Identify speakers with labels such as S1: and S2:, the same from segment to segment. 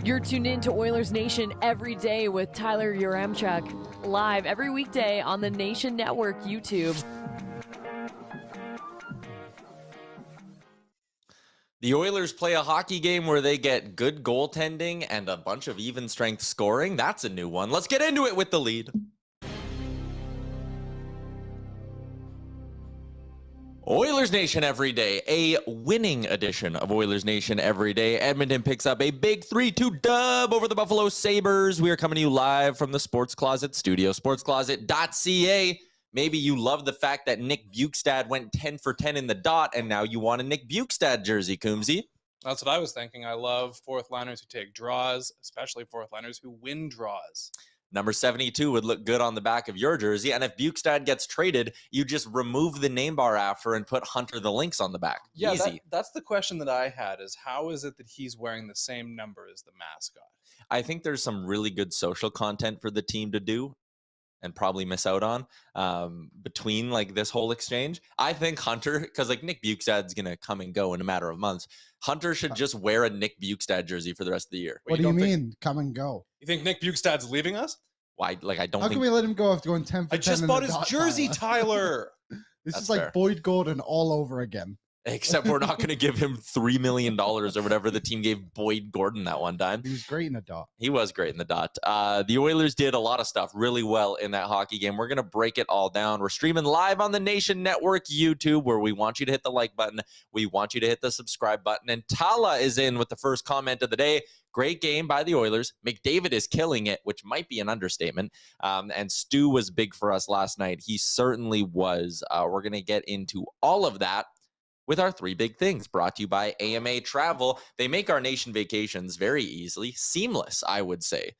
S1: You're tuned in to Oilers Nation every day with Tyler Yaremchuk, live every weekday on the Nation Network YouTube.
S2: The Oilers play a hockey game where they get good goaltending and a bunch of even strength scoring. That's a new one. Let's get into it with the lead. Oilers Nation Everyday, a winning edition of Oilers Nation Everyday. Edmonton picks up a big 3-2 dub over the Buffalo Sabres. We are coming to you live from the Sports Closet studio, sportscloset.ca. Maybe you love the fact that Nick Bjugstad went 10 for 10 in the dot, and now you want a Nick Bjugstad jersey, Coombsy.
S3: That's what I was thinking. I love fourth liners who take draws, especially fourth liners who win draws.
S2: Number 72 would look good on the back of your jersey. And if Bjugstad gets traded, you just remove the name bar after and put Hunter the Lynx on the back.
S3: Yeah,
S2: easy.
S3: That's the question that I had is how is it that he's wearing the same number as the mascot?
S2: I think there's some really good social content for the team to do and probably miss out on between like this whole exchange. I think Hunter, because like Nick Bjugstad's going to come and go in a matter of months. Hunter should just wear a Nick Bjugstad jersey for the rest of the year.
S4: What do you mean, come and go?
S3: You think Nick Bjugstad's leaving us?
S2: Why? Like, I don't
S4: How
S2: think...
S4: can we let him go after going 10 for 10?
S3: I just bought his jersey, Tyler.
S4: This
S2: That's
S4: is like
S2: fair.
S4: Boyd Gordon all over again.
S2: Except we're not going to give him $3 million or whatever the team gave Boyd Gordon that one time.
S4: He was great in a dot.
S2: He was great in the dot. The Oilers did a lot of stuff really well in that hockey game. We're going to break it all down. We're streaming live on the Nation Network YouTube, where we want you to hit the like button. We want you to hit the subscribe button. And Tala is in with the first comment of the day. Great game by the Oilers. McDavid is killing it, which might be an understatement. And Stu was big for us last night. He certainly was. We're going to get into all of that with our three big things, brought to you by AMA Travel. They make our nation vacations very easily, seamless, I would say.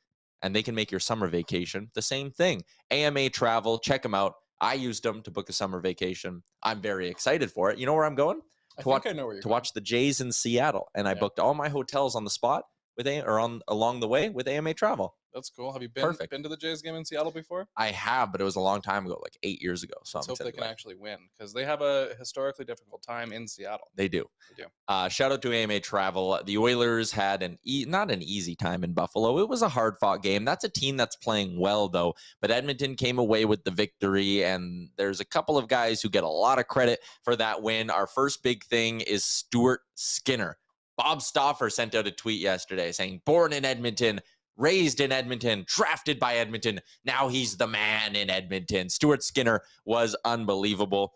S2: And they can make your summer vacation the same thing. AMA Travel, check them out. I used them to book a summer vacation. I'm very excited for it. You know where I'm going?
S3: I think I know where you're going.
S2: Watch the Jays in Seattle. And I booked all my hotels on the spot with along the way with AMA Travel.
S3: That's cool. Have you been to the Jays game in Seattle before?
S2: I have, but it was a long time ago, like 8 years ago. So
S3: Let's hope they can actually win because they have a historically difficult time in Seattle.
S2: They do. Shout out to AMA Travel. The Oilers had not an easy time in Buffalo. It was a hard-fought game. That's a team that's playing well, though. But Edmonton came away with the victory, and there's a couple of guys who get a lot of credit for that win. Our first big thing is Stuart Skinner. Bob Stauffer sent out a tweet yesterday saying, born in Edmonton, raised in Edmonton, drafted by Edmonton. Now he's the man in Edmonton. Stuart Skinner was unbelievable.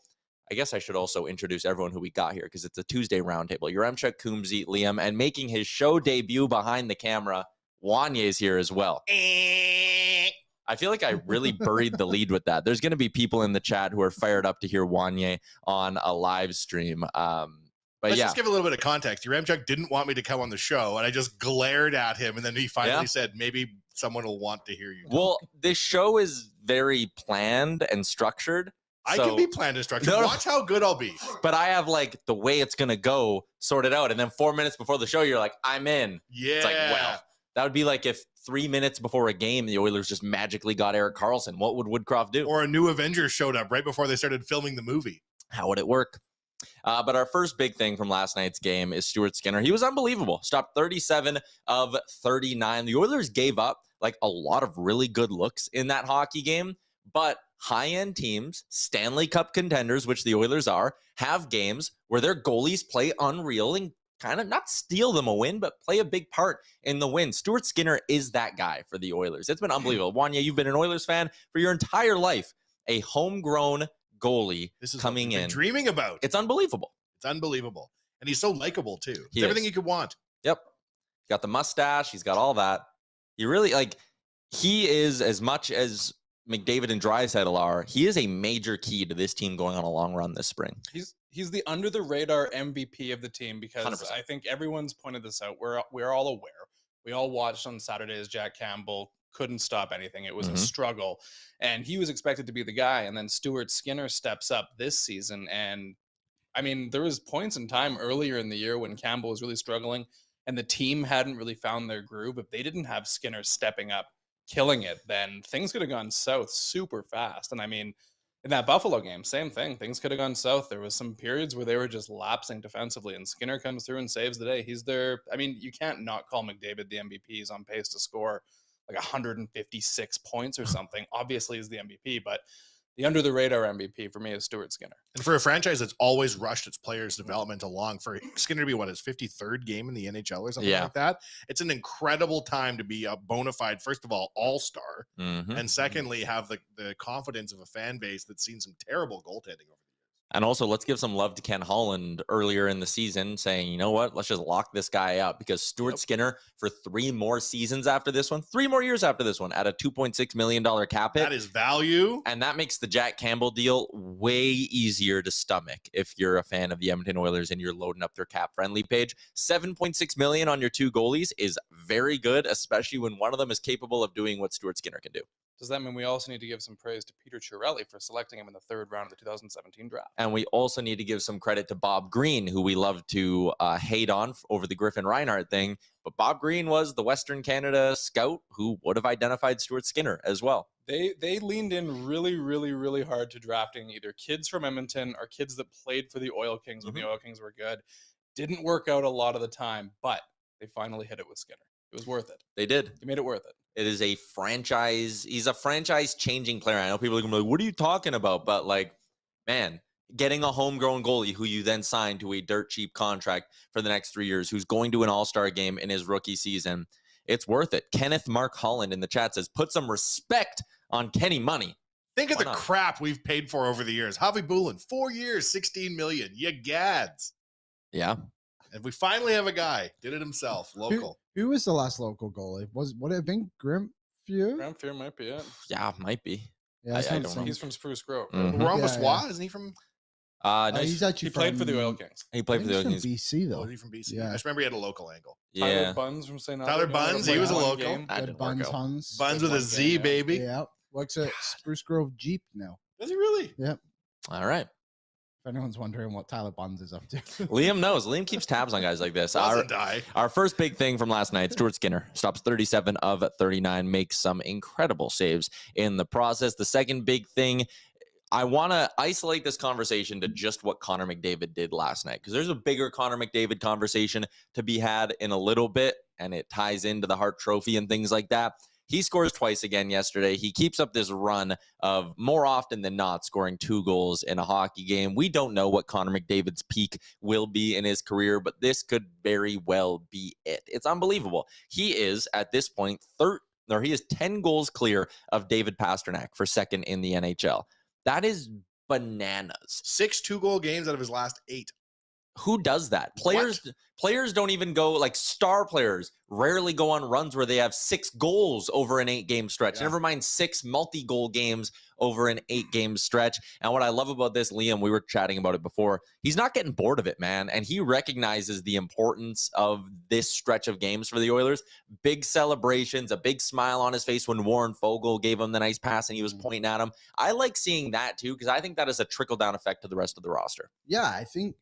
S2: I guess I should also introduce everyone who we got here because it's a Tuesday roundtable. Yaremchuk, Coombsy, Liam, and making his show debut behind the camera, Wanye's here as well. I feel like I really buried the lead with that. There's going to be people in the chat who are fired up to hear Wanye on a live stream. But
S5: Let's just give a little bit of context. Yaremchuk didn't want me to come on the show, and I just glared at him, and then he finally said, maybe someone will want to hear you talk.
S2: Well, this show is very planned and structured.
S5: I can be planned and structured. Watch how good I'll be.
S2: But I have, like, the way it's going to go sorted out, and then 4 minutes before the show, you're like, I'm in.
S5: Yeah.
S2: It's like, well, that would be like if 3 minutes before a game, the Oilers just magically got Erik Karlsson. What would Woodcroft do?
S5: Or a new Avengers showed up right before they started filming the movie.
S2: How would it work? But our first big thing from last night's game is Stuart Skinner. He was unbelievable. Stopped 37 of 39. The Oilers gave up like a lot of really good looks in that hockey game, but high-end teams, Stanley Cup contenders, which the Oilers are, have games where their goalies play unreal and kind of not steal them a win, but play a big part in the win. Stuart Skinner is that guy for the Oilers. It's been unbelievable. Wanya, you've been an Oilers fan for your entire life. A homegrown goalie coming in.
S5: Dreaming about.
S2: It's unbelievable.
S5: It's unbelievable. And he's so likable, too.
S2: He
S5: It's everything
S2: is.
S5: you could want.
S2: Yep. He's got the mustache. He's got all that. He really, like, he is, as much as McDavid and Draisaitl are, he is a major key to this team going on a long run this spring.
S3: He's the under the radar MVP of the team because
S2: 100%.
S3: I think everyone's pointed this out. We're all aware. We all watched on Saturday as Jack Campbell couldn't stop anything. It was a struggle, and he was expected to be the guy. And then Stuart Skinner steps up this season, and I mean, there was points in time earlier in the year when Campbell was really struggling, and the team hadn't really found their groove. If they didn't have Skinner stepping up, killing it, then things could have gone south super fast. And I mean, In that Buffalo game, same thing. Things could have gone south. There was some periods where they were just lapsing defensively, and Skinner comes through and saves the day. He's there. I mean, you can't not call McDavid the MVP. He's on pace to score like 156 points or something. Obviously, he's the MVP, but the under the radar MVP for me is Stuart Skinner.
S5: And for a franchise that's always rushed its players' development along, for Skinner to be his 53rd game in the NHL or something like that, it's an incredible time to be a bona fide, first of all-star, and secondly, have the confidence of a fan base that's seen some terrible goaltending over.
S2: And also, let's give some love to Ken Holland earlier in the season, saying, you know what, let's just lock this guy up, because Stuart Skinner, for 3 more seasons after this one, 3 more years after this one, at a $2.6 million cap hit.
S5: That is value.
S2: And that makes the Jack Campbell deal way easier to stomach if you're a fan of the Edmonton Oilers and you're loading up their cap-friendly page. $7.6 million on your 2 goalies is very good, especially when one of them is capable of doing what Stuart Skinner can do.
S3: Does that mean we also need to give some praise to Peter Chiarelli for selecting him in the 3rd round of the 2017 draft?
S2: And we also need to give some credit to Bob Green, who we love to hate on over the Griffin Reinhart thing. But Bob Green was the Western Canada scout who would have identified Stuart Skinner as well.
S3: They leaned in really, really, really hard to drafting either kids from Edmonton or kids that played for the Oil Kings when the Oil Kings were good. Didn't work out a lot of the time, but they finally hit it with Skinner. It was worth it.
S2: They did.
S3: They made it worth it.
S2: It is a franchise. He's a franchise-changing player. I know people are going to be like, what are you talking about? But, like, man, getting a homegrown goalie who you then sign to a dirt cheap contract for the next 3 years, who's going to an all-star game in his rookie season, it's worth it. Kenneth Mark Holland in the chat says, put some respect on Kenny Money.
S5: Think of the crap we've paid for over the years. Javi Bulin, 4 years, $16 million. You gads.
S2: Yeah.
S5: And we finally have a guy. Did it himself. Local.
S4: Who was the last local goalie? Would it have been Grimpfier?
S3: Grimpfier might be it.
S2: Yeah, might be.
S4: Yeah,
S2: I don't know.
S3: He's from Spruce Grove.
S5: Rambassois, isn't he from?
S2: No,
S4: he's actually
S3: he played for the Oil Kings.
S2: He played for the Oil Kings.
S4: BC though.
S5: Oh, is he from BC?
S4: Yeah.
S5: I just remember he had a local angle.
S2: Yeah.
S3: Tyler Buns from St.
S5: Tyler Buns, he was a local.
S4: Buns Huns.
S5: Buns with a Z, baby.
S4: Yeah. Works at Spruce Grove Jeep now.
S5: Does he really?
S4: Yep.
S2: All right.
S4: If anyone's wondering what Tyler Buns is up to.
S2: Liam knows. Liam keeps tabs on guys like this. Our first big thing from last night, Stuart Skinner stops 37 of 39, makes some incredible saves in the process. The second big thing, I want to isolate this conversation to just what Connor McDavid did last night, because there's a bigger Connor McDavid conversation to be had in a little bit, and it ties into the Hart Trophy and things like that. He scores twice again yesterday. He keeps up this run of more often than not scoring 2 goals in a hockey game. We don't know what Connor McDavid's peak will be in his career, but this could very well be it. It's unbelievable. He is, at this point, he is 10 goals clear of David Pastrnak for second in the NHL. That is bananas.
S5: 6 2-goal games out of his last 8.
S2: Who does that? Players don't even go, like, star players rarely go on runs where they have 6 goals over an 8-game stretch. Yeah. Never mind 6 multi-goal games over an 8-game stretch. And what I love about this, Liam, we were chatting about it before, he's not getting bored of it, man. And he recognizes the importance of this stretch of games for the Oilers. Big celebrations, a big smile on his face when Warren Fogle gave him the nice pass and he was pointing at him. I like seeing that too, because I think that is a trickle-down effect to the rest of the roster.
S4: Yeah, I think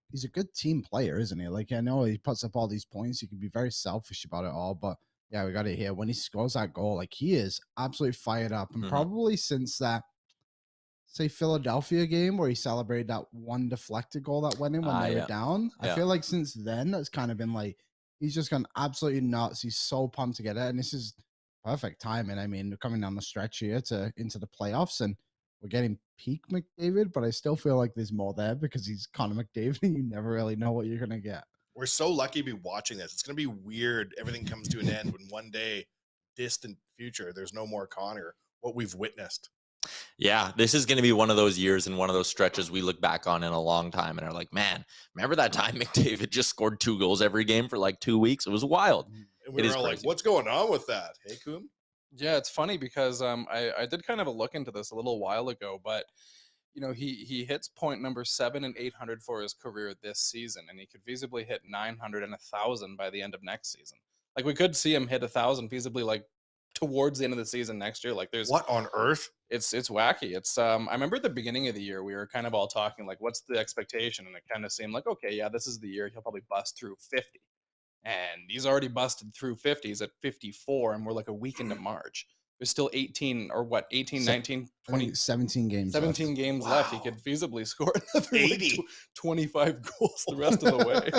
S4: he's a good team player, isn't he? Like, I know he puts up all these points. He can be very selfish about it all, but yeah, we got it here. When he scores that goal, like, he is absolutely fired up. And probably since that, say, Philadelphia game where he celebrated that one deflected goal that went in when they were down, I feel like since then, it's kind of been like, he's just gone absolutely nuts. He's so pumped to get it. And this is perfect timing. I mean, we're coming down the stretch here into the playoffs, and we're getting peak McDavid, but I still feel like there's more there because he's Connor McDavid and you never really know what you're going to get.
S5: We're so lucky to be watching this. It's going to be weird. Everything comes to an end when one day, distant future, there's no more Connor, what we've witnessed.
S2: Yeah, this is going to be one of those years and one of those stretches we look back on in a long time and are like, man, remember that time McDavid just scored 2 goals every game for like 2 weeks? It was wild.
S5: And we were all like, what's going on with that? Hey, Coom?
S3: Yeah, it's funny because I did kind of a look into this a little while ago, but you know, he hits point number 7 and 800 for his career this season, and he could feasibly hit 900 and 1,000 by the end of next season. Like, we could see him hit 1,000 feasibly like towards the end of the season next year. Like, there's
S5: what on earth?
S3: It's wacky. It's I remember at the beginning of the year we were kind of all talking like, what's the expectation? And it kind of seemed like, okay, yeah, this is the year he'll probably bust through 50. And he's already busted through 50. He's at 54, and we're like a week into March. there's still 18 or what, 18, 19, 20,
S4: 17 games
S3: 17
S4: left.
S3: games
S5: Wow.
S3: left. He could feasibly score another
S5: 80.
S3: 25 goals the rest of the way.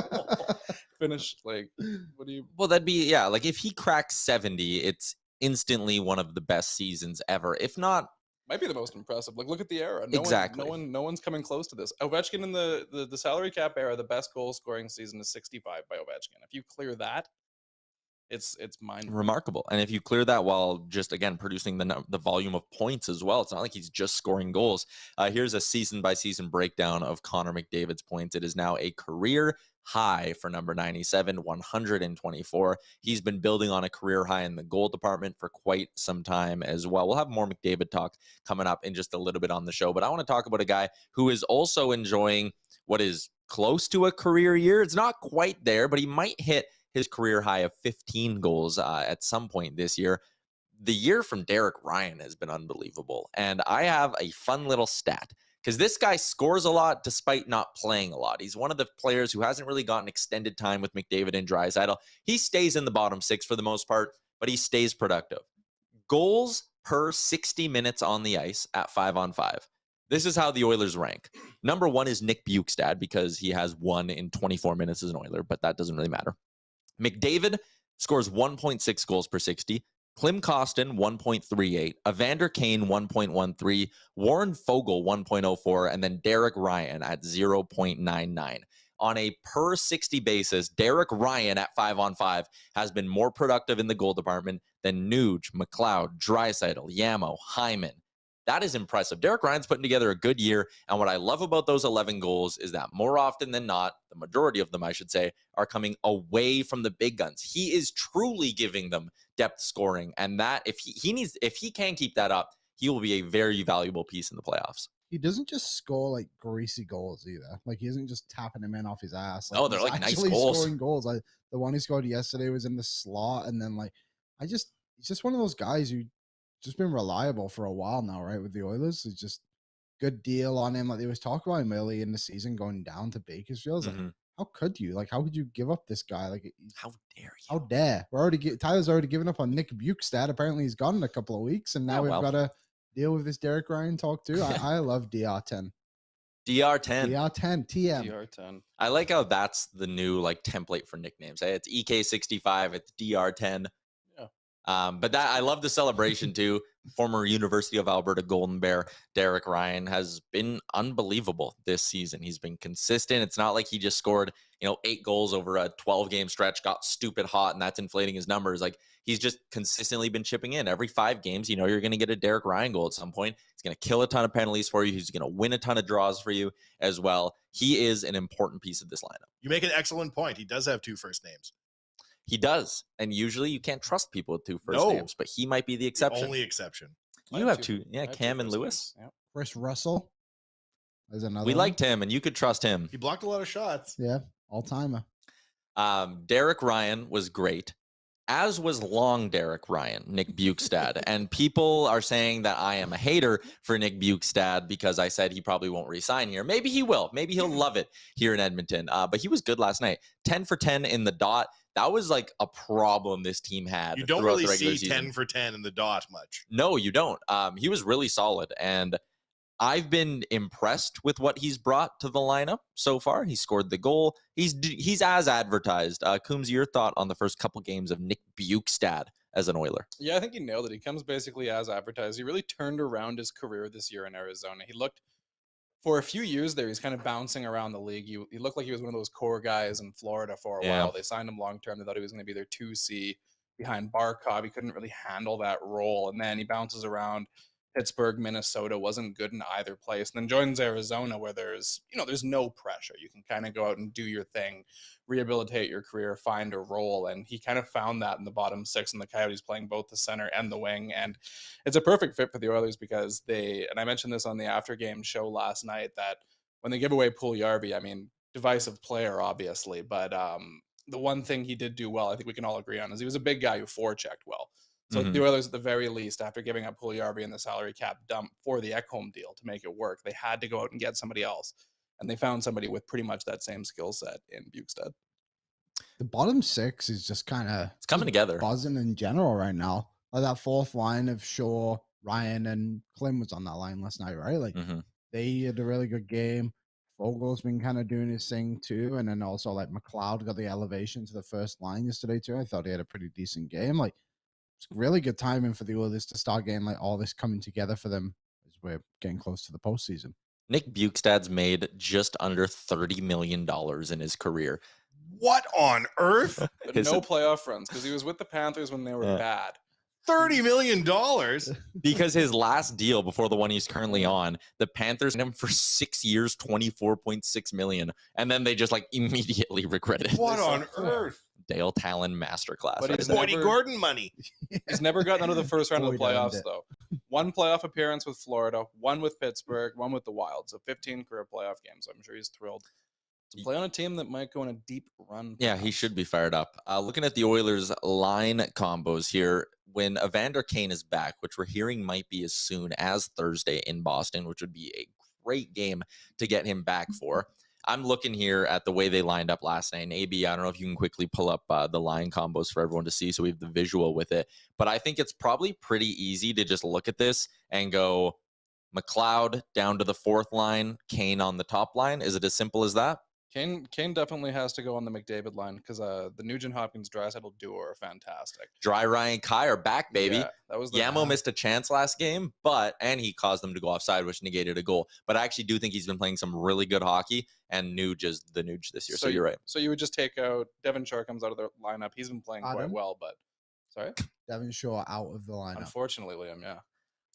S3: Finish like, what do you?
S2: Well, that'd be, yeah, like if he cracks 70, it's instantly one of the best seasons ever. If not,
S3: Might be the most impressive. Like, look at the era.
S2: Exactly.
S3: No one's coming close to this. Ovechkin in the salary cap era, the best goal scoring season is 65 by Ovechkin. If you clear that, it's mind
S2: remarkable. And if you clear that while just, again, producing the volume of points as well, it's not like he's just scoring goals. Here's a season by season breakdown of Connor McDavid's points. It is now a career high for number 97, 124. He's been building on a career high in the goal department for quite some time as well. We'll have more McDavid talk coming up in just a little bit on the show, but I want to talk about a guy who is also enjoying what is close to a career year. It's not quite there, but he might hit his career high of 15 goals at some point this year. The year from Derek Ryan has been unbelievable. And I have a fun little stat because this guy scores a lot despite not playing a lot. He's one of the players who hasn't really gotten extended time with McDavid and Draisaitl. He stays in the bottom six for the most part, but he stays productive. Goals per 60 minutes on the ice at 5-on-5. This is how the Oilers rank. Number one is Nick Bjugstad because he has 1 in 24 minutes as an Oiler, but that doesn't really matter. McDavid scores 1.6 goals per 60. Klim Kostin, 1.38. Evander Kane, 1.13. Warren Fogle, 1.04. And then Derek Ryan at 0.99. On a per 60 basis, Derek Ryan at 5-on-5 has been more productive in the goal department than Nuge, McLeod, Draisaitl, Yamo, Hyman. That is impressive. Derek Ryan's putting together a good year, and what I love about those 11 goals is that more often than not, the majority of them, I should say, are coming away from the big guns. He is truly giving them depth scoring, and that if he can keep that up, he will be a very valuable piece in the playoffs.
S4: He doesn't just score like greasy goals either. Like he isn't just tapping them in off his ass. Like,
S2: Oh, they're
S4: he's
S2: like nice
S4: actually
S2: goals.
S4: scoring goals. Like the one he scored yesterday was in the slot, and then like he's just one of those guys who just been reliable for a while now, right? With the Oilers, it's just good deal on him. Like they was talking about him early in the season going down to Bakersfield. Like, how could you? Like, how could you give up this guy? Like,
S2: how dare you?
S4: How dare? Tyler's already given up on Nick Bjugstad. Apparently, he's gone in a couple of weeks, and now we've got to deal with this Derek Ryan talk too. I love DR10.
S2: DR10.
S4: DR10. TM.
S3: DR10.
S2: I like how that's the new like template for nicknames. Hey, it's EK65. It's DR10. But that I love the celebration too. Former University of Alberta Golden Bear Derek Ryan has been unbelievable this season. He's been consistent. It's not like he just scored 8 goals over a 12-game stretch, got stupid hot, and that's inflating his numbers. Like he's just consistently been chipping in. Every 5 games, you're going to get a Derek Ryan goal at some point. He's going to kill a ton of penalties for you. He's going to win a ton of draws for you as well. He is an important piece of this lineup.
S5: You make an excellent point. He does have 2 first names.
S2: He does. And usually you can't trust people with 2 first names, but he might be the exception.
S5: The only exception.
S2: You have 2. Yeah, Cam and Lewis.
S3: Yep.
S4: Chris Russell. There's another
S2: We
S4: one.
S2: liked him, and you could trust him.
S5: He blocked a lot of shots.
S4: Yeah, all-timer.
S2: Derek Ryan was great, as was long Derek Ryan, Nick Bjugstad. And people are saying that I am a hater for Nick Bjugstad because I said he probably won't re-sign here. Maybe he will. Maybe he'll love it here in Edmonton. But he was good last night. 10 for 10 in the dot. That was like a problem this team had.
S5: You don't
S2: throughout
S5: really
S2: the regular
S5: see
S2: season.
S5: 10 for 10 in the dot much.
S2: No, you don't. He was really solid, and I've been impressed with what he's brought to the lineup so far. He scored the goal. He's as advertised. Coombs, your thought on the first couple games of Nick Bjugstad as an Oiler?
S3: Yeah, I think he nailed it. He comes basically as advertised. He really turned around his career this year in Arizona. He looked, for a few years there, he's kind of bouncing around the league. He looked like he was one of those core guys in Florida for a while. They signed him long-term. They thought he was going to be their 2C behind Barkov. He couldn't really handle that role. And then he bounces around Pittsburgh, Minnesota, wasn't good in either place. And then joins Arizona where there's no pressure. You can kind of go out and do your thing, rehabilitate your career, find a role. And he kind of found that in the bottom 6 in the Coyotes, playing both the center and the wing. And it's a perfect fit for the Oilers because and I mentioned this on the after game show last night, that when they give away Puljujarvi, I mean, divisive player, obviously, but the one thing he did do well, I think we can all agree on, is he was a big guy who forechecked well. So the Oilers, at the very least, after giving up Puljujarvi and the salary cap dump for the Ekholm deal to make it work, they had to go out and get somebody else. And they found somebody with pretty much that same skill set in Bjugstad.
S4: The bottom 6 is just kind of
S2: coming together,
S4: buzzing in general right now. Like that fourth line of Shaw, Ryan, and Klim was on that line last night, right? Like they had a really good game. Fogel's been kind of doing his thing too. And then also like McLeod got the elevation to the first line yesterday too. I thought he had a pretty decent game. Like it's really good timing for the Oilers to start getting like all this coming together for them as we're getting close to the postseason.
S2: Nick Bukestad's made just under $30 million in his career.
S5: What on earth?
S3: But no playoff runs because he was with the Panthers when they were bad.
S5: $30 million
S2: because his last deal before the one he's currently on, the Panthers had him for 6 years, $24.6 million, and then they just like immediately regretted it.
S5: What on earth?
S2: Dale Talon masterclass.
S3: But
S2: Right
S3: it's
S2: there.
S5: Boydie Gordon money.
S3: He's never gotten out of the first round of the
S4: Boyd earned
S3: playoffs,
S4: it.
S3: though. One playoff appearance with Florida, one with Pittsburgh, one with the Wild. So 15 career playoff games. I'm sure he's thrilled to play on a team that might go on a deep run.
S2: Yeah, he should be fired up. Looking at the Oilers line combos here, when Evander Kane is back, which we're hearing might be as soon as Thursday in Boston, which would be a great game to get him back for. I'm looking here at the way they lined up last night. And AB, I don't know if you can quickly pull up the line combos for everyone to see so we have the visual with it. But I think it's probably pretty easy to just look at this and go McLeod down to the fourth line, Kane on the top line. Is it as simple as that?
S3: Kane definitely has to go on the McDavid line because the Nugent-Hopkins Draisaitl duo are fantastic.
S2: Dry Ryan Kai are back, baby.
S3: Yeah, that was
S2: Yamo missed a chance last game, and he caused them to go offside, which negated a goal. But I actually do think he's been playing some really good hockey, and Nuge is the Nuge this year. So you're right.
S3: So you would just take out Devin Shore comes out of the lineup. He's been playing quite well, but sorry,
S4: Devin Shore out of the lineup.
S3: Unfortunately, Liam. Yeah.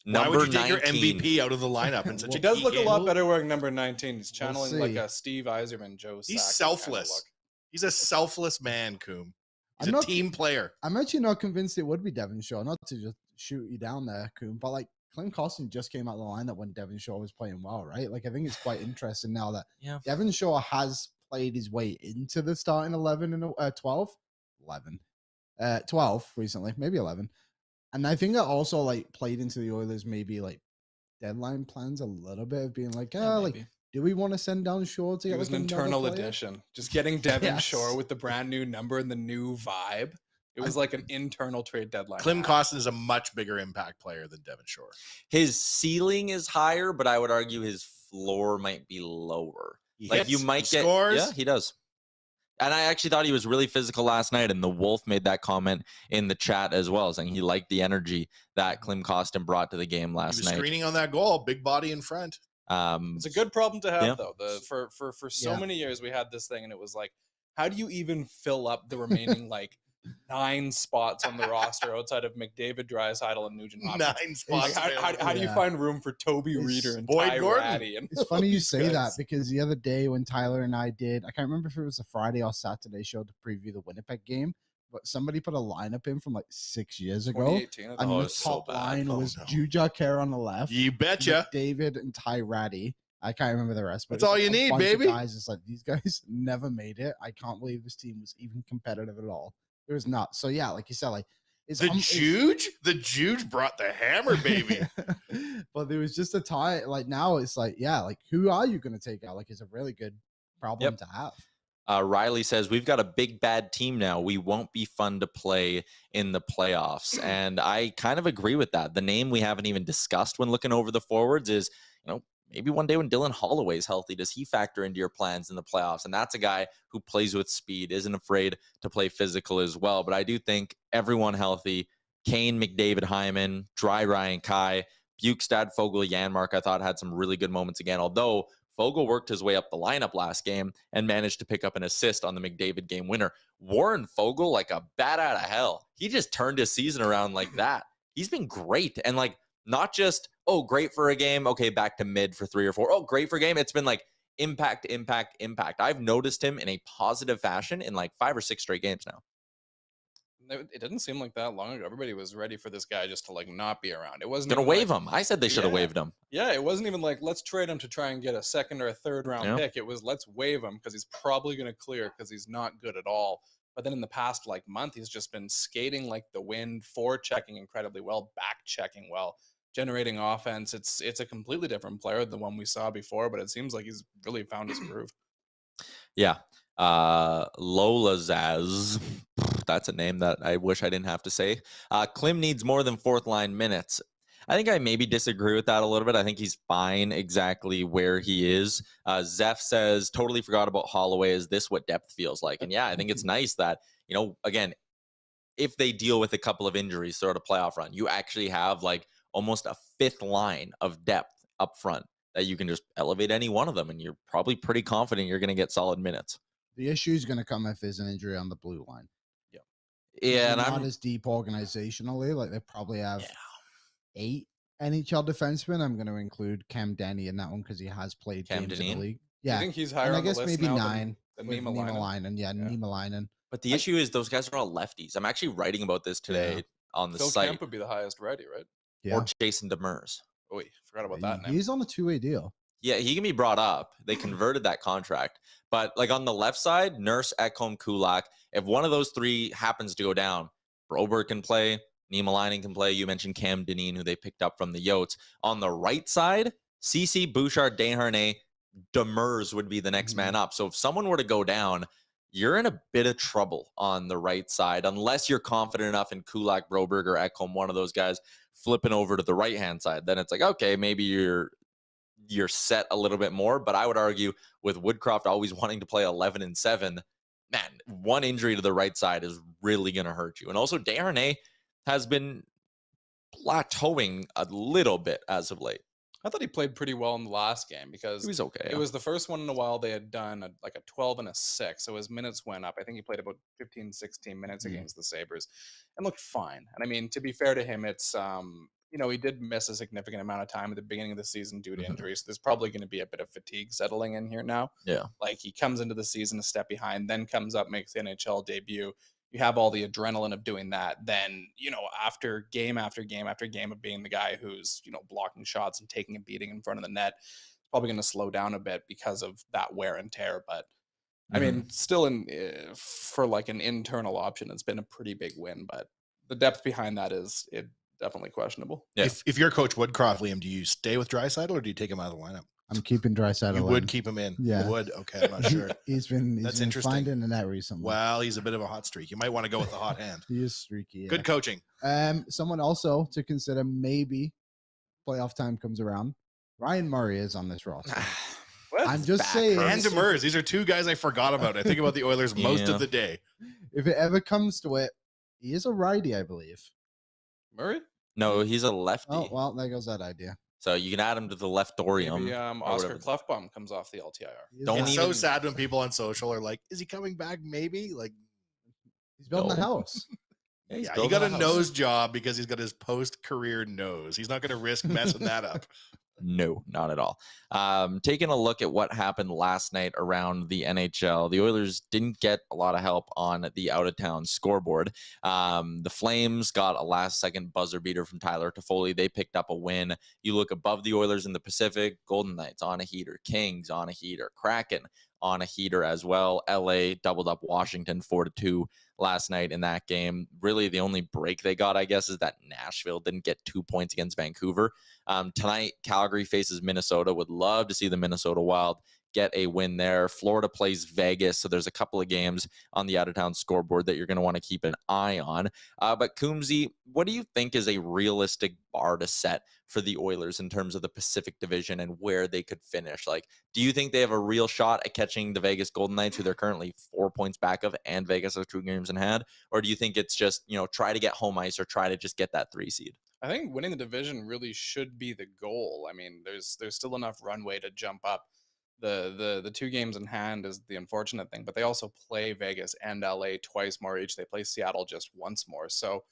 S5: Why would you take
S2: 19.
S5: your MVP out of the lineup in such
S3: He
S5: a
S3: does
S5: key
S3: look
S5: game?
S3: a lot better wearing number 19. He's channeling like
S4: see.
S3: a Steve Yzerman, Joe Sakic
S5: He's
S3: kind of
S5: selfless.
S3: look.
S5: He's a selfless man, Coom. He's
S4: I'm
S5: a
S4: not-
S5: team player.
S4: I'm actually not convinced it would be Devin Shore, not to just shoot you down there, Coon, but like Clint Costin just came out of the lineup when Devin Shore was playing well, right? Like I think it's quite interesting now that Devin Shore has played his way into the starting 11 and 12 recently, maybe 11. And I think that also like played into the Oilers maybe like deadline plans a little bit of being like, like, do we want to send down Shore to
S3: It
S4: get
S3: was
S4: like
S3: an
S4: another
S3: internal
S4: player?
S3: addition. Just getting Devin
S4: Yes.
S3: Shore with the brand new number and the new vibe. It was like an internal trade deadline.
S5: Klim Kostin is a much bigger impact player than Devin Shore.
S2: His ceiling is higher, but I would argue his floor might be lower.
S5: He
S2: Like
S5: hits,
S2: you might
S5: he
S2: get,
S5: scores.
S2: yeah, he does. And I actually thought he was really physical last night, and the Wolf made that comment in the chat as well, saying he liked the energy that Klim Kostin brought to the game
S5: He
S2: last
S5: was
S2: night.
S5: screening on that goal, big body in front.
S3: It's a good problem to have,
S2: Yeah.
S3: though. For so
S4: Yeah.
S3: many years, we had this thing, and it was like, how do you even fill up the remaining like 9 spots on the roster outside of McDavid, Draisaitl, and Nugent-Hopkins?
S5: 9 spots.
S3: Like, how do you
S4: Yeah.
S3: find room for Toby
S4: It's
S3: Reeder and
S5: Boyd
S3: Ty
S5: Gordon.
S3: Ratty? And
S4: It's funny you
S3: these
S4: say that
S3: guys?
S4: because the other day when Tyler and I did, I can't remember if it was a Friday or Saturday show to preview the Winnipeg game, but somebody put a lineup in from like 6 years ago.
S3: 2018, I
S4: And
S3: think.
S2: Oh,
S4: the
S2: it's so
S4: top
S2: bad.
S4: line
S5: Oh,
S4: was
S5: no.
S4: Juja Kerr on the left,
S5: You betcha.
S4: David and Ty Ratty. I can't remember the rest. But
S5: That's
S4: it's
S5: all
S4: like
S5: you
S4: a
S5: need,
S4: bunch of
S5: baby.
S4: Guys, it's like these guys never made it. I can't believe this team was even competitive at all. It was nuts. So yeah, like you said, like it's
S5: The Juge? The Juge brought the hammer, baby.
S4: But there was just a tie. Like now, it's like yeah, like who are you going to take out? Like it's a really good problem to have.
S2: Riley says, we've got a big bad team now. We won't be fun to play in the playoffs. And I kind of agree with that. The name we haven't even discussed when looking over the forwards is, maybe one day when Dylan Holloway's healthy, does he factor into your plans in the playoffs? And that's a guy who plays with speed, isn't afraid to play physical as well. But I do think everyone healthy, Kane, McDavid, Hyman, Dry Ryan Kai, Bukestad, Fogel, Janmark, I thought had some really good moments again. Although Fogel worked his way up the lineup last game and managed to pick up an assist on the McDavid game winner. Warren Fogel, like a bat out of hell. He just turned his season around like that. He's been great. And like, not just, oh, great for a game. Okay, back to mid for 3 or 4. Oh, great for a game. It's been like impact, impact, impact. I've noticed him in a positive fashion in like 5 or 6 straight games now.
S3: It didn't seem like that long ago. Everybody was ready for this guy just to like not be around. It wasn't
S2: Gonna
S3: even
S2: wave
S3: like,
S2: him. I said they should have
S3: Yeah.
S2: waved him.
S3: Yeah, it wasn't even like let's trade him to try and get a 2nd or a 3rd round
S2: Yeah.
S3: pick. It was let's waive him because he's probably going to clear because he's not good at all. But then in the past like month, he's just been skating like the wind, forechecking incredibly well, back checking well, generating offense. It's a completely different player than the one we saw before. But it seems like he's really found his groove.
S2: Yeah. Lola Zaz. that's a name that I wish I didn't have to say. Klim needs more than fourth line minutes. I think I maybe disagree with that a little bit. I think he's fine exactly where he is. Zeph says, totally forgot about Holloway. Is this what depth feels like? And yeah, I think it's nice that, again, if they deal with a couple of injuries throughout a playoff run, you actually have like almost a fifth line of depth up front that you can just elevate any one of them. And you're probably pretty confident you're going to get solid minutes.
S4: The issue is going to come if there's an injury on the blue line.
S2: Yeah. And
S4: not
S2: I'm
S4: as deep organizationally. Like they probably have 8 NHL defensemen. I'm going to include Cam Denny in that one because he has played games in the league. Yeah.
S3: I think he's higher
S4: and I
S3: on
S4: guess
S3: the list
S4: maybe
S3: now
S4: 9
S3: than
S4: with
S3: Niemelainen.
S4: Niemelainen.
S2: But the issue is those guys are all lefties. I'm actually writing about this today on the
S3: Phil
S2: site.
S3: Kemp would be the highest righty, right?
S4: Yeah.
S2: Or Jason Demers.
S3: Oh, forgot about that name.
S4: He's on a 2-way deal.
S2: Yeah, he can be brought up. They converted that contract. But like on the left side, Nurse, Ekholm, Kulak, if one of those 3 happens to go down, Broberg can play, Niemelainen can play. You mentioned Cam Dineen, who they picked up from the Yotes. On the right side, CC, Bouchard, Desharnais, Demers would be the next man up. So if someone were to go down, you're in a bit of trouble on the right side, unless you're confident enough in Kulak, Broberg, or Ekholm, one of those guys flipping over to the right-hand side. Then it's like, okay, maybe you're set a little bit more. But I would argue with Woodcroft always wanting to play 11 and 7, man, one injury to the right side is really going to hurt you. And also Desharnais has been plateauing a little bit as of late.
S3: I thought he played pretty well in the last game because
S2: he was okay.
S3: It was the first one in a while they had done a 12 and a 6. So his minutes went up. I think he played about 15, 16 minutes against the Sabres and looked fine. And I mean, to be fair to him, it's, he did miss a significant amount of time at the beginning of the season due to injuries. So there's probably going to be a bit of fatigue settling in here now.
S2: Yeah.
S3: Like he comes into the season a step behind, then comes up, makes the NHL debut. You have all the adrenaline of doing that. Then, after game after game after game of being the guy who's, blocking shots and taking a beating in front of the net, it's probably going to slow down a bit because of that wear and tear. But I mean, still for like an internal option, it's been a pretty big win, but the depth behind that is definitely questionable.
S2: Yeah.
S5: If you're Coach Woodcroft, Liam, do you stay with Draisaitl or do you take him out of the lineup?
S4: I'm keeping Draisaitl.
S5: You would keep him in.
S4: Yeah.
S5: You would. Okay, I'm not sure.
S4: He's been
S5: interesting.
S4: finding the net recently.
S5: Well, he's a bit of a hot streak. You might want to go with the hot hand.
S4: He is streaky. Yeah.
S5: Good coaching.
S4: Someone also to consider, maybe playoff time comes around. Ryan Murray is on this roster. I'm just saying.
S5: And Demers. These are 2 guys I forgot about. I think about the Oilers most of the day.
S4: If it ever comes to it, he is a righty, I believe.
S3: Murray?
S2: No, he's a lefty.
S4: Oh, well, there goes that idea.
S2: So you can add him to the leftorium.
S3: Maybe Oscar Klefbom comes off the LTIR.
S5: It's so sad when people on social are like, is he coming back? Maybe. Like,
S4: he's building a house.
S5: Yeah, he got a nose job because he's got his post-career nose. He's not going to risk messing that up.
S2: No, not at all. Taking a look at what happened last night around the NHL, the Oilers didn't get a lot of help on the out-of-town scoreboard. The Flames got a last-second buzzer beater from Tyler Toffoli. They picked up a win. You look above the Oilers in the Pacific, Golden Knights on a heater, Kings on a heater, Kraken on a heater as well. LA doubled up Washington 4-2 last night in that game. Really, the only break they got, I guess, is that Nashville didn't get 2 points against Vancouver. Tonight, Calgary faces Minnesota. Would love to see the Minnesota Wild get a win there. Florida plays Vegas, so there's a couple of games on the out-of-town scoreboard that you're going to want to keep an eye on. But Coombsy, what do you think is a realistic bar to set for the Oilers in terms of the Pacific Division and where they could finish? Like, do you think they have a real shot at catching the Vegas Golden Knights, who they're currently 4 points back of, and Vegas has 2 games in hand? Or do you think it's just, try to get home ice or try to just get that 3 seed?
S3: I think winning the division really should be the goal. I mean, there's still enough runway to jump up. The 2 games in hand is the unfortunate thing, but they also play Vegas and LA twice more each. They play Seattle just once more. So,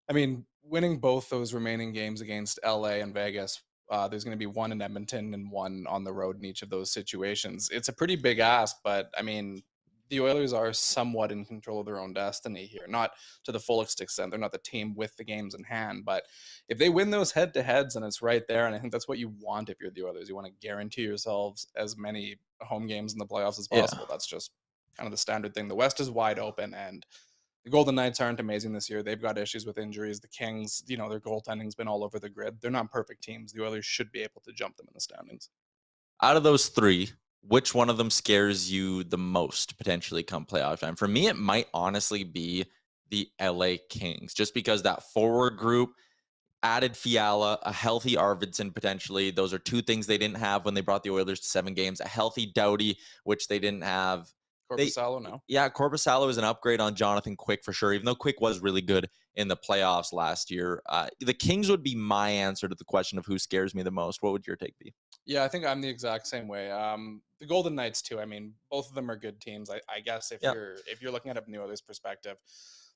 S3: I mean, winning both those remaining games against LA and Vegas, there's going to be 1 in Edmonton and 1 on the road in each of those situations. It's a pretty big ask, but I mean, the Oilers are somewhat in control of their own destiny here. Not to the fullest extent. They're not the team with the games in hand. But if they win those head-to-heads, and it's right there, and I think that's what you want if you're the Oilers. You want to guarantee yourselves as many home games in the playoffs as possible. That's just kind of the standard thing. The West is wide open, and the Golden Knights aren't amazing this year. They've got issues with injuries. The Kings, their goaltending's been all over the grid. They're not perfect teams. The Oilers should be able to jump them in the standings.
S2: Out of those 3, which one of them scares you the most potentially come playoff time? For me, it might honestly be the LA Kings, just because that forward group added Fiala, a healthy Arvidsson potentially. Those are two things they didn't have when they brought the Oilers to 7 games. A healthy Doughty, which they didn't have.
S3: Korpisalo now.
S2: Yeah, Korpisalo is an upgrade on Jonathan Quick for sure, even though Quick was really good in the playoffs last year. The Kings would be my answer to the question of who scares me the most. What would your take be?
S3: Yeah, I think I'm the exact same way. The Golden Knights too. I mean, both of them are good teams. I guess if you're looking at it from the Oilers' perspective,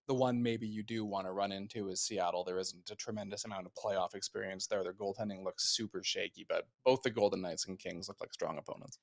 S3: the one maybe you do want to run into is Seattle. There isn't a tremendous amount of playoff experience there. Their goaltending looks super shaky, but both the Golden Knights and Kings look like strong opponents.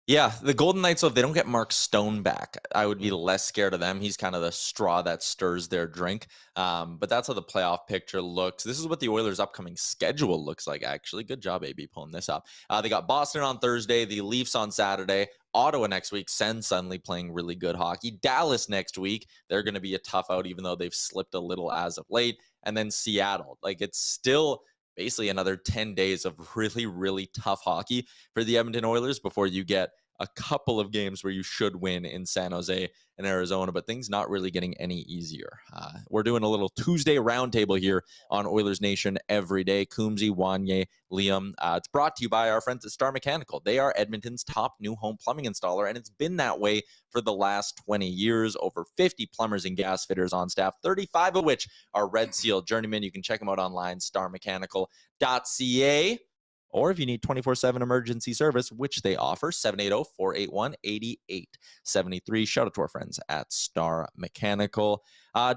S2: Yeah, the Golden Knights, so if they don't get Mark Stone back, I would be less scared of them. He's kind of the straw that stirs their drink. But that's how the playoff picture looks. This is what the Oilers' upcoming schedule looks like, actually. Good job, AB, pulling this up. They got Boston on Thursday, the Leafs on Saturday, Ottawa next week, Sens suddenly playing really good hockey. Dallas next week, they're going to be a tough out, even though they've slipped a little as of late. And then Seattle. Like, it's still basically another 10 days of really, really tough hockey for the Edmonton Oilers before you get a couple of games where you should win in San Jose and Arizona, but things not really getting any easier. We're doing a little Tuesday roundtable here on Oilers Nation every day. Coombsy, Wanye, Liam. It's brought to you by our friends at Star Mechanical. They are Edmonton's top new home plumbing installer, and it's been that way for the last 20 years. Over 50 plumbers and gas fitters on staff, 35 of which are Red Seal journeymen. You can check them out online, starmechanical.ca. Or if you need 24/7 emergency service, which they offer, 780-481-8873. Shout out to our friends at Star Mechanical.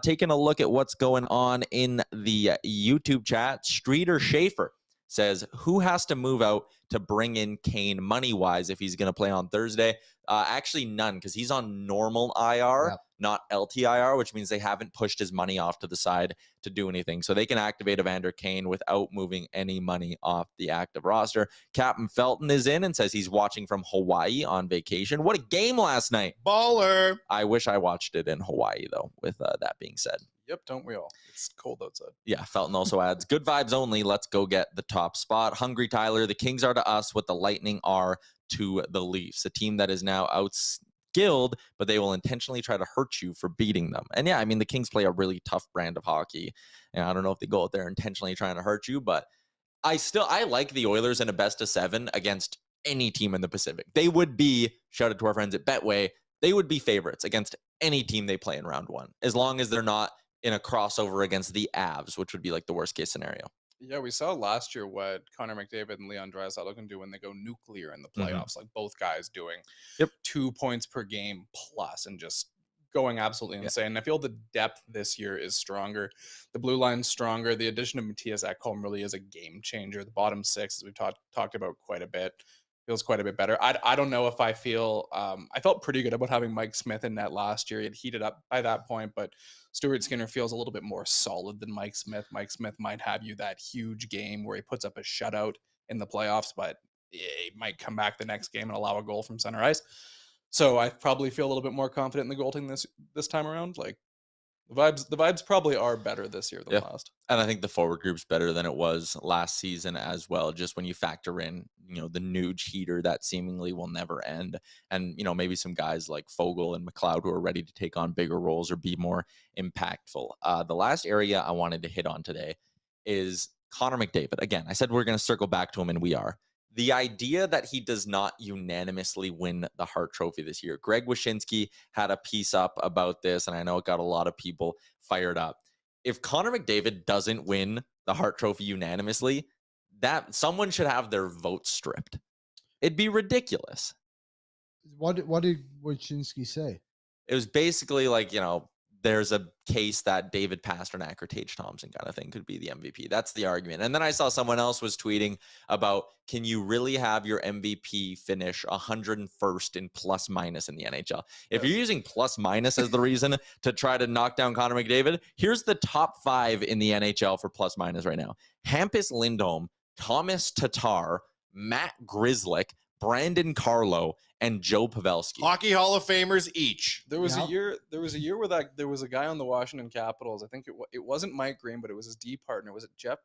S2: Taking a look at what's going on in the YouTube chat, Streeter Schaefer says, who has to move out to bring in Kane money-wise if he's going to play on Thursday? Actually, none, because he's on normal IR, not LTIR, which means they haven't pushed his money off to the side to do anything. So they can activate Evander Kane without moving any money off the active roster. Captain Felton is in and says he's watching from Hawaii on vacation. What a game last night.
S5: Baller.
S2: I wish I watched it in Hawaii, though, with that being said.
S3: Yep, don't we all? It's cold outside.
S2: Yeah, Felton also adds, good vibes only. Let's go get the top spot. Hungry Tyler, the Kings are to us what the Lightning are to the Leafs, a team that is now outskilled, but they will intentionally try to hurt you for beating them. And yeah, I mean, the Kings play a really tough brand of hockey. And I don't know if they go out there intentionally trying to hurt you, but I like the Oilers in a best of 7 against any team in the Pacific. They would be, shout out to our friends at Betway, they would be favorites against any team they play in round 1, as long as they're not in a crossover against the Avs, which would be like the worst case scenario.
S3: Yeah, we saw last year what Connor McDavid and Leon Draisaitl can do when they go nuclear in the playoffs. Like both guys doing 2 points per game plus and just going absolutely insane. I feel the depth this year is stronger. The blue line's stronger. The addition of Matthias Ekholm really is a game changer. The bottom 6, as we've talked about quite a bit, feels quite a bit better. I don't know if I feel I felt pretty good about having Mike Smith in net last year. He had heated up by that point, but Stuart Skinner feels a little bit more solid than Mike Smith. Mike Smith might have you that huge game where he puts up a shutout in the playoffs, but he might come back the next game and allow a goal from center ice. So I probably feel a little bit more confident in the goaltending this time around. Like the vibes probably are better this year than last.
S2: And I think the forward group's better than it was last season as well, just when you factor in, the Nuge heater that seemingly will never end. And, maybe some guys like Fogle and McLeod who are ready to take on bigger roles or be more impactful. The last area I wanted to hit on today is Connor McDavid. Again, I said we're going to circle back to him, and we are. The idea that he does not unanimously win the Hart Trophy this year. Greg Wyshynski had a piece up about this, and I know it got a lot of people fired up. If Connor McDavid doesn't win the Hart Trophy unanimously, that someone should have their vote stripped. It'd be ridiculous.
S4: What did Wyshynski say?
S2: It was basically like, there's a case that David Pastrnak or Tage Thompson kind of thing could be the MVP. That's the argument. And then I saw someone else was tweeting about, can you really have your MVP finish 101st in plus minus in the NHL? If you're using plus minus as the reason to try to knock down Connor McDavid, here's the top 5 in the NHL for plus minus right now. Hampus Lindholm, Thomas Tatar, Matt Grzelcyk, Brandon Carlo, and Joe Pavelski.
S5: Hockey Hall of Famers each.
S3: There was a year where there was a guy on the Washington Capitals. I think it wasn't Mike Green, but it was his D partner. Was it Jeff?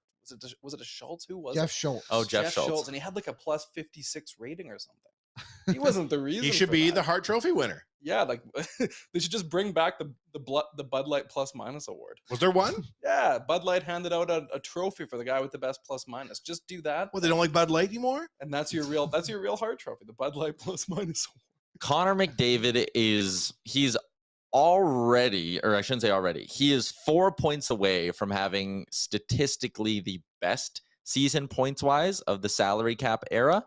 S3: Was it a Schultz? Who was
S4: Jeff
S3: it?
S4: Schultz.
S2: Oh, Jeff Schultz.
S3: And he had like a plus 56 rating or something. He wasn't the reason.
S5: He should
S3: for
S5: be
S3: that.
S5: the Hart Trophy winner.
S3: Yeah, like they should just bring back the Bud Light plus minus award.
S5: Was there one?
S3: Yeah, Bud Light handed out a trophy for the guy with the best plus minus. Just do that.
S5: Well, they don't like Bud Light anymore?
S3: And that's your real Hart Trophy, the Bud Light plus minus award.
S2: Connor McDavid he's already, or I shouldn't say already, he is 4 points away from having statistically the best season points wise of the salary cap era,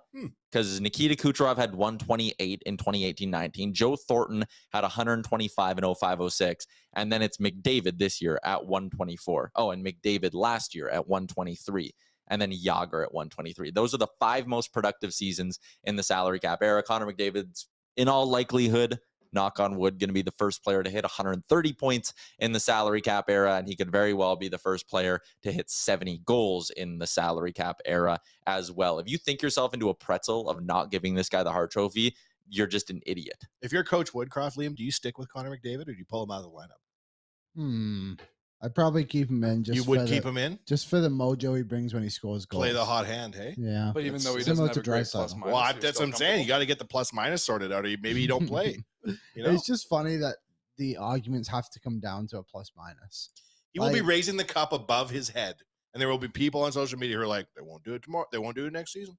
S2: because Nikita Kucherov had 128 in 2018-19. Joe Thornton had 125 in 05-06. And then it's McDavid this year at 124. Oh, and McDavid last year at 123. And then Yager at 123. Those are the 5 most productive seasons in the salary cap era. Connor McDavid's, in all likelihood, knock on wood, going to be the first player to hit 130 points in the salary cap era, and he could very well be the first player to hit 70 goals in the salary cap era as well. If you think yourself into a pretzel of not giving this guy the Hart Trophy, you're just an idiot.
S5: If you're Coach Woodcroft, Liam, do you stick with Connor McDavid or do you pull him out of the lineup?
S4: I'd probably keep him in.
S5: You would keep him in?
S4: Just for the mojo he brings when he scores goals.
S5: Play the hot hand, hey?
S4: Yeah.
S3: But even though he
S4: similar
S3: doesn't have
S4: to
S3: a great
S4: Draisaitl.
S3: plus minus,
S5: Well, that's what I'm saying. You got to get the plus minus sorted out, or maybe you don't play. You know?
S4: It's just funny that the arguments have to come down to a plus minus.
S5: He will be raising the cup above his head, and there will be people on social media who are like, they won't do it tomorrow. They won't do it next season.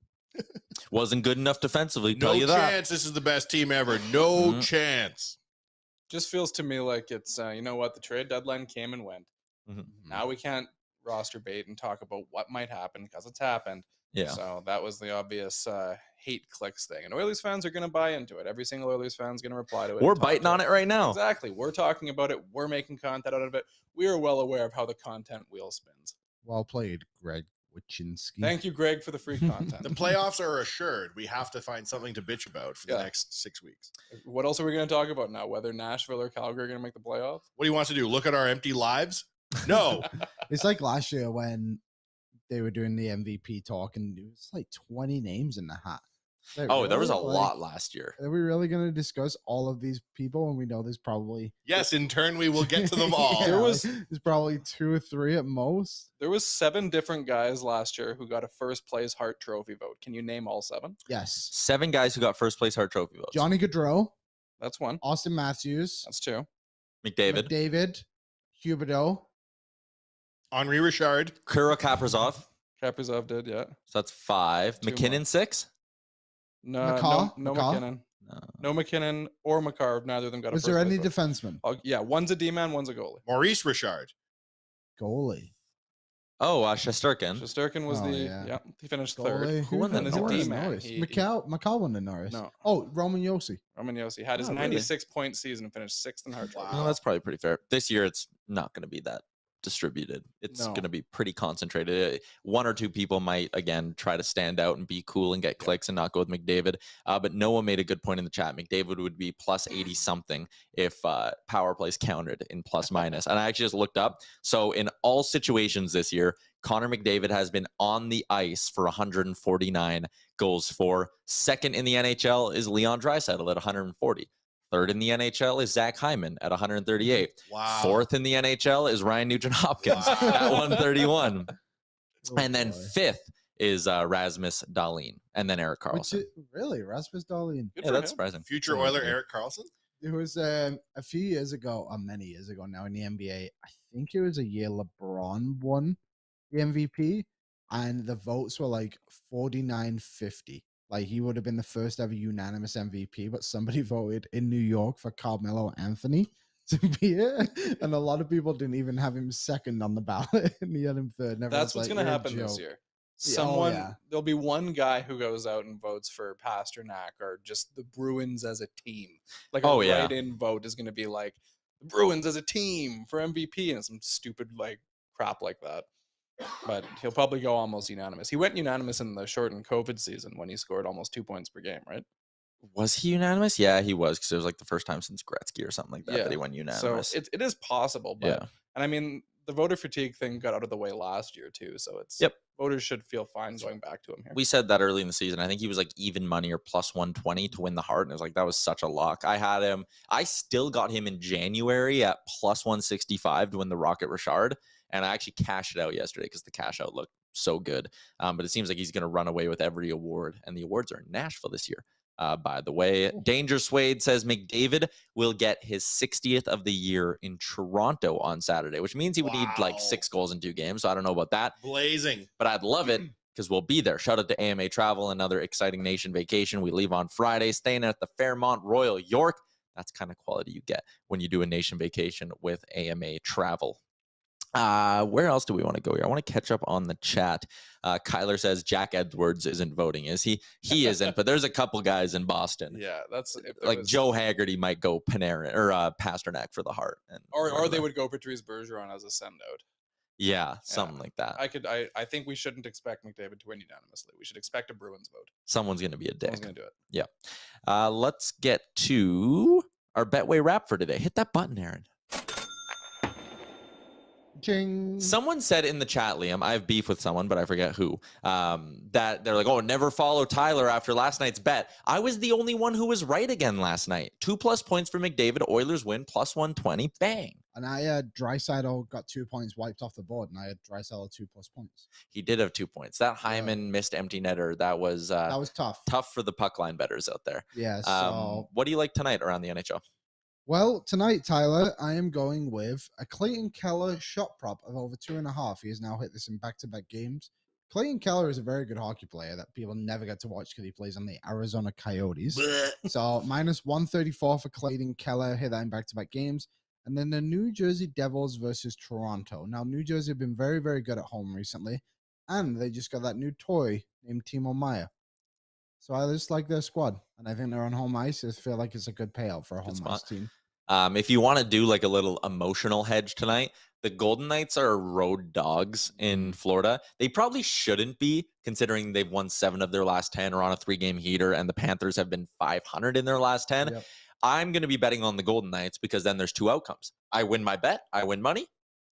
S2: Wasn't good enough defensively,
S5: No
S2: tell you that.
S5: chance. This is the best team ever. No chance.
S3: Just feels to me like it's, you know what, the trade deadline came and went. Now we can't roster bait and talk about what might happen because it's happened.
S2: Yeah.
S3: So that was the obvious hate clicks thing. And Oilers fans are going to buy into it. Every single Oilers fan is going to reply to it.
S2: We're biting on it right now.
S3: Exactly. We're talking about it. We're making content out of it. We are well aware of how the content wheel spins.
S4: Well played, Greg Wychinski.
S3: Thank you, Greg, for the free content.
S5: The playoffs are assured. We have to find something to bitch about for the next 6 weeks.
S3: What else are we going to talk about now? Whether Nashville or Calgary are going to make the playoffs?
S5: What do you want to do? Look at our empty lives? No.
S4: It's like last year when they were doing the MVP talk and it was like 20 names in the hat.
S2: There was a lot last year.
S4: Are we really going to discuss all of these people when we know there's probably...
S5: Yes, in turn, we will get to them all.
S4: There's probably 2 or 3 at most.
S3: There was 7 different guys last year who got a first place Hart Trophy vote. Can you name all 7?
S4: Yes.
S2: 7 guys who got first place Hart Trophy votes.
S4: Johnny Gaudreau.
S3: That's 1.
S4: Austin Matthews.
S3: That's 2.
S2: McDavid.
S4: Huberdeau.
S5: Henri Richard.
S2: Kirill Kaprizov.
S3: Kaprizov did, yeah.
S2: So that's 5.
S3: 2
S2: McKinnon,
S3: more.
S2: 6.
S3: No,
S4: McCaw?
S3: no
S4: McCaw?
S3: McKinnon. No McKinnon or McCarr. Neither of them got a
S4: Was
S3: first
S4: there
S3: place
S4: any
S3: vote.
S4: defenseman?
S3: Yeah, one's a D-man, one's a goalie.
S5: Maurice Richard.
S4: Goalie.
S2: Oh, Shesterkin.
S3: Shesterkin was he finished third.
S4: Goalie.
S2: Who won the
S3: And as a
S2: Norris?
S3: D-man,
S4: McCall won the Norris.
S3: No.
S4: Oh, Roman Yossi.
S3: Roman Yossi had his
S2: Oh, really?
S3: 96-point season and finished 6th in Hart Trophy.
S2: Well, that's probably pretty fair. This year, it's not going to be that distributed. It's
S3: No.
S2: going to be pretty concentrated. 1 or 2 people might, again, try to stand out and be cool and get clicks and not go with McDavid. But Noah made a good point in the chat. McDavid would be plus 80-something if power plays counted in plus minus. And I actually just looked up. So in all situations this year, Connor McDavid has been on the ice for 149 goals for. Second in the NHL is Leon Draisaitl at 140. Third in the NHL is Zach Hyman at 138.
S5: Wow.
S2: Fourth in the NHL is Ryan Nugent-Hopkins at 131. And then fifth is Rasmus Dahlin, and then Erik Karlsson.
S4: Really? Rasmus Dahlin?
S3: Good
S2: Yeah,
S3: for
S2: that's
S3: him.
S2: surprising.
S5: Future Oiler Erik Karlsson.
S4: It was a few years ago, or many years ago now in the NBA. I think it was a year LeBron won the MVP, and the votes were like 49-50. Like he would have been the first ever unanimous MVP, but somebody voted in New York for Carmelo Anthony to be it, and a lot of people didn't even have him second on the ballot, and he had him third. And
S3: That's
S4: everyone's
S3: what's
S4: like,
S3: going to
S4: "You're a
S3: happen this
S4: joke."
S3: year.
S4: Yeah,
S3: There'll be one guy who goes out and votes for Pasternak or just the Bruins as a team. Like a write-in vote is going to be like the Bruins as a team for MVP and some stupid like crap like that. But he'll probably go almost unanimous. He went unanimous in the shortened COVID season when he scored almost 2 points per game, right?
S2: Was he unanimous? Yeah, he was, because it was like the first time since Gretzky or something like that that he went unanimous.
S3: So it is possible, but and I mean the voter fatigue thing got out of the way last year too, so it's voters should feel fine going back to him here.
S2: We said that early in the season. I think he was like even money or plus 120 to win the Hart, and it was like that was such a lock. I had him. I still got him in January at plus 165 to win the Rocket Richard, and I actually cashed it out yesterday because the cash out looked so good. But it seems like he's going to run away with every award, and the awards are in Nashville this year. by the way. Danger Suede says McDavid will get his 60th of the year in Toronto on Saturday, which means he would need like 6 goals in 2 games. So I don't know about that.
S5: Blazing.
S2: But I'd love it because we'll be there. Shout out to AMA Travel, another exciting nation vacation. We leave on Friday, staying at the Fairmont Royal York. That's kind of quality you get when you do a nation vacation with AMA Travel. Where else do we want to go here? I want to catch up on the chat. Kyler says Jack Edwards isn't voting. Is he? He isn't, but there's a couple guys in Boston.
S3: Yeah, that's
S2: like Joe Haggerty might go Panarin or Pasternak for the Hart, and
S3: or they would go Patrice Bergeron as a send out.
S2: Yeah, something like that.
S3: I think we shouldn't expect McDavid to win unanimously. We should expect a Bruins vote.
S2: Someone's going to be a dick.
S3: Someone's going to do it.
S2: Yeah. Let's get to our Betway wrap for today. Hit that button, Aaron.
S4: Ching.
S2: Someone said in the chat, Liam, I have beef with someone, but I forget who, that they're like, oh, never follow Tyler after last night's bet. I was the only one who was right again last night. 2+ points for McDavid. Oilers win +120. Bang.
S4: And I had Draisaitl got 2 points wiped off the board, and I had Draisaitl 2+ points.
S2: He did have 2 points. That Hyman missed empty netter. That was
S4: tough.
S2: Tough for the puck line bettors out there.
S4: Yeah. So
S2: what do you like tonight around the NHL?
S4: well, tonight, Tyler, I am going with a Clayton Keller shot prop of over 2.5. He has now hit this in back-to-back games. Clayton Keller is a very good hockey player that people never get to watch because he plays on the Arizona Coyotes. So -134 for Clayton Keller, hit that in back-to-back games. And then the New Jersey Devils versus Toronto. Now, New Jersey have been very, very good at home recently. And they just got that new toy named Timo Meier. So I just like their squad. And I think they're on home ice. I just feel like it's a good payout for a home ice team.
S2: If you want to do like a little emotional hedge tonight, the Golden Knights are road dogs in Florida. They probably shouldn't be, considering they've won 7 of their last 10 or on a 3-game heater, and the Panthers have been 500 in their last 10.
S4: Yep.
S2: I'm going to be betting on the Golden Knights because then there's 2 outcomes. I win my bet. I win money.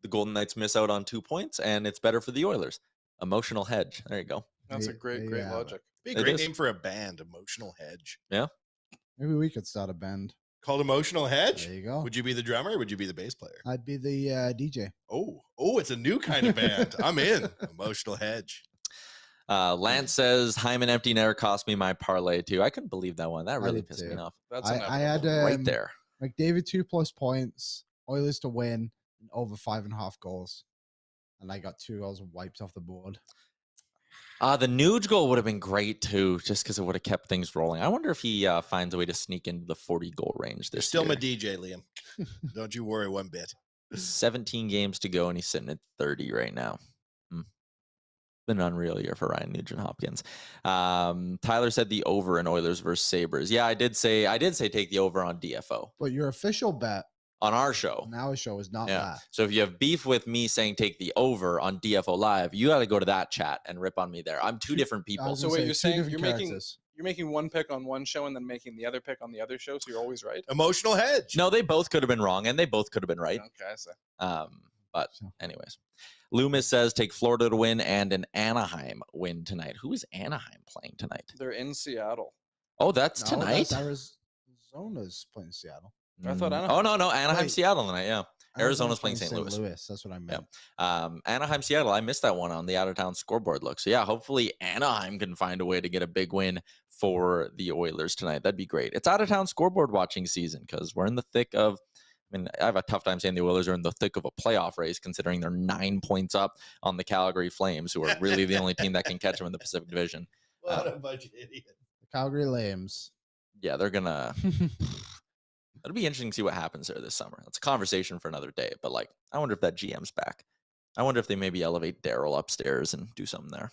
S2: The Golden Knights miss out on 2 points, and it's better for the Oilers. Emotional hedge. There you go.
S3: That's a great logic.
S5: Be a great name for a band, Emotional Hedge.
S2: Yeah.
S4: Maybe we could start a band.
S5: Called Emotional Hedge?
S4: There you go.
S5: Would you be the drummer or would you be the bass player?
S4: I'd be the DJ.
S5: Oh, it's a new kind of band. I'm in. Emotional Hedge.
S2: Lance says Hyman empty netter cost me my parlay too. I couldn't believe that one. That really pissed me off.
S3: That's
S4: I had
S2: right there.
S4: McDavid 2+ points, Oilers to win, and over 5.5 goals. And I got 2 goals wiped off the board.
S2: The Nuge goal would have been great too, just because it would have kept things rolling. I wonder if he finds a way to sneak into the 40-goal range this
S5: You're still
S2: year.
S5: my DJ, Liam. Don't you worry one bit.
S2: 17 games to go, and he's sitting at 30 right now. Been an unreal year for Ryan Nugent-Hopkins. Tyler said the over in Oilers versus Sabres. Yeah, I did say take the over on DFO.
S4: But your official bet
S2: on our show.
S4: on our show is not that.
S2: So if you have beef with me saying take the over on DFO Live, you got to go to that chat and rip on me there. I'm 2 different people.
S3: So wait, you're saying you're making one pick on one show and then making the other pick on the other show, so you're always right?
S5: Emotional Hedge.
S2: No, they both could have been wrong, and they both could have been right.
S3: Okay, I see.
S2: But anyways, Loomis says take Florida to win and an Anaheim win tonight. Who is Anaheim playing tonight?
S3: They're in Seattle.
S2: Oh, that's tonight?
S4: That's Arizona's playing Seattle.
S3: I thought Anaheim.
S2: Oh, no. Anaheim,
S4: Wait.
S2: Seattle tonight, yeah. Arizona's playing St. Louis.
S4: That's what I meant.
S2: Yeah. Anaheim, Seattle. I missed that one on the out-of-town scoreboard look. So, yeah, hopefully Anaheim can find a way to get a big win for the Oilers tonight. That'd be great. It's out-of-town scoreboard watching season because we're in the thick of – I mean, I have a tough time saying the Oilers are in the thick of a playoff race considering they're 9 points up on the Calgary Flames, who are really the only team that can catch them in the Pacific Division.
S5: What a bunch of idiots.
S4: The Calgary Lambs.
S2: Yeah, they're going to – it'll be interesting to see what happens there this summer. It's a conversation for another day. But, like, I wonder if that GM's back. I wonder if they maybe elevate Daryl upstairs and do something there.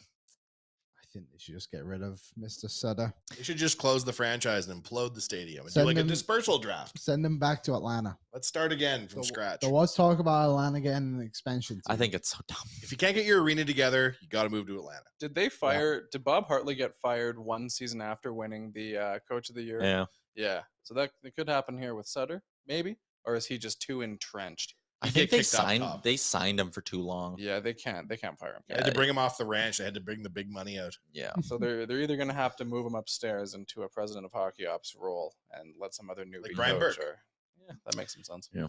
S4: I think they should just get rid of Mr. Sutter.
S5: They should just close the franchise and implode the stadium and do like a dispersal draft.
S4: Send them back to Atlanta.
S5: Let's start again from scratch.
S4: There was talk about Atlanta getting an expansion team.
S2: I think it's so dumb.
S5: If you can't get your arena together, you got to move to Atlanta.
S3: Did they fire? Did Bob Hartley get fired one season after winning the Coach of the Year?
S2: Yeah.
S3: Yeah. So that it could happen here with Sutter, maybe, or is he just too entrenched?
S2: I think they signed him for too long.
S3: Yeah, they can't fire him.
S5: They had to bring him off the ranch. They had to bring the big money out.
S2: Yeah.
S3: So they're either going to have to move him upstairs into a president of hockey ops role and let some other newbie
S5: Brian
S3: coach.
S5: Burke.
S3: Yeah, that makes some sense.
S2: Yeah.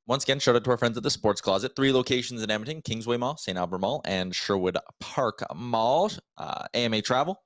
S2: Once again, shout out to our friends at the Sports Closet. 3 locations in Edmonton: Kingsway Mall, St. Albert Mall, and Sherwood Park Mall. AMA Travel,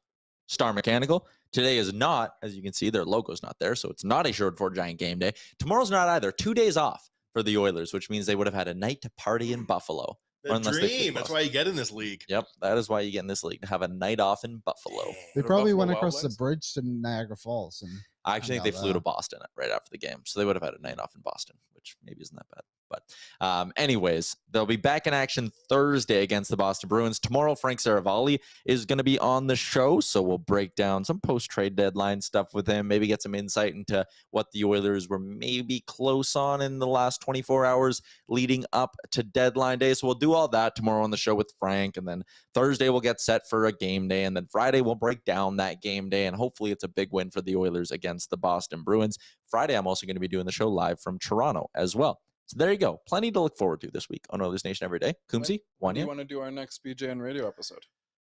S2: Star Mechanical, Today is not, as you can see, their logo's not there, so it's not a Sherwood Ford Giant game day. Tomorrow's not either. 2 days off for the Oilers, which means they would have had a night to party in Buffalo.
S5: The dream. That's why you get in this league.
S2: Yep, that is why you get in this league, to have a night off in Buffalo.
S4: They probably went across the bridge to Niagara Falls. And
S2: I actually think they flew to Boston right after the game, so they would have had a night off in Boston, which maybe isn't that bad. But anyways, they'll be back in action Thursday against the Boston Bruins. Tomorrow, Frank Saravalli is going to be on the show, so we'll break down some post-trade deadline stuff with him, maybe get some insight into what the Oilers were maybe close on in the last 24 hours leading up to deadline day. So we'll do all that tomorrow on the show with Frank, and then Thursday we'll get set for a game day, and then Friday we'll break down that game day, and hopefully it's a big win for the Oilers against the Boston Bruins. Friday, I'm also going to be doing the show live from Toronto as well. So there you go. Plenty to look forward to this week on Oilersnation Everyday. Coombsy,
S3: when do you want to do our next BJ and Radio episode?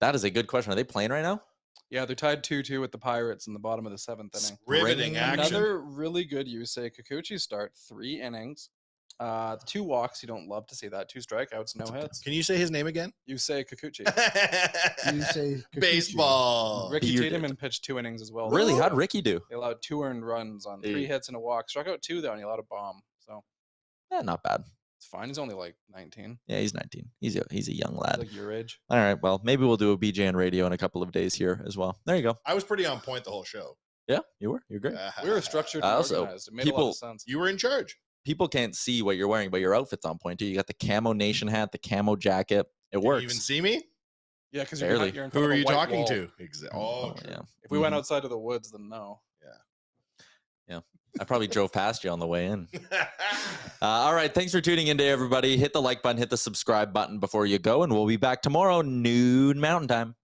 S2: That is a good question. Are they playing right now?
S3: Yeah, they're tied 2-2 with the Pirates in the bottom of the 7th inning.
S5: Riveting action.
S3: Another really good Yusei Kikuchi start. 3 innings. 2 walks. You don't love to see that. 2 strikeouts, no hits.
S5: Can you say his name again?
S3: Yusei Kikuchi.
S4: Yusei Kikuchi.
S5: Baseball.
S3: Ricky Tatum pitched 2 innings as well.
S2: Really? How'd Ricky do?
S3: He allowed 2 earned runs on 3 hits and a walk. Struck out 2 though, and he allowed a bomb. So
S2: not bad.
S3: It's fine. He's only like 19.
S2: Yeah, he's 19. He's a young lad.
S3: He's like your age.
S2: All right. Well, maybe we'll do a BJ and Radio in a couple of days here as well. There you go.
S5: I was pretty on point the whole show.
S2: Yeah, you were. You're great.
S3: We were structured and organized. It made a lot of sense.
S5: You were in charge.
S2: People can't see what you're wearing, but your outfit's on point too. You got the camo nation hat, the camo jacket. It works.
S5: You even see me?
S3: Yeah, because
S2: you're
S3: in front
S5: Who
S3: of
S5: are
S3: a
S5: you
S3: white
S5: talking
S3: wall.
S5: to? Exactly. Oh,
S2: yeah.
S3: If we went outside of the woods, then no.
S2: Yeah. I probably drove past you on the way in. All right. Thanks for tuning in today, everybody. Hit the like button, hit the subscribe button before you go, and we'll be back tomorrow, noon Mountain Time.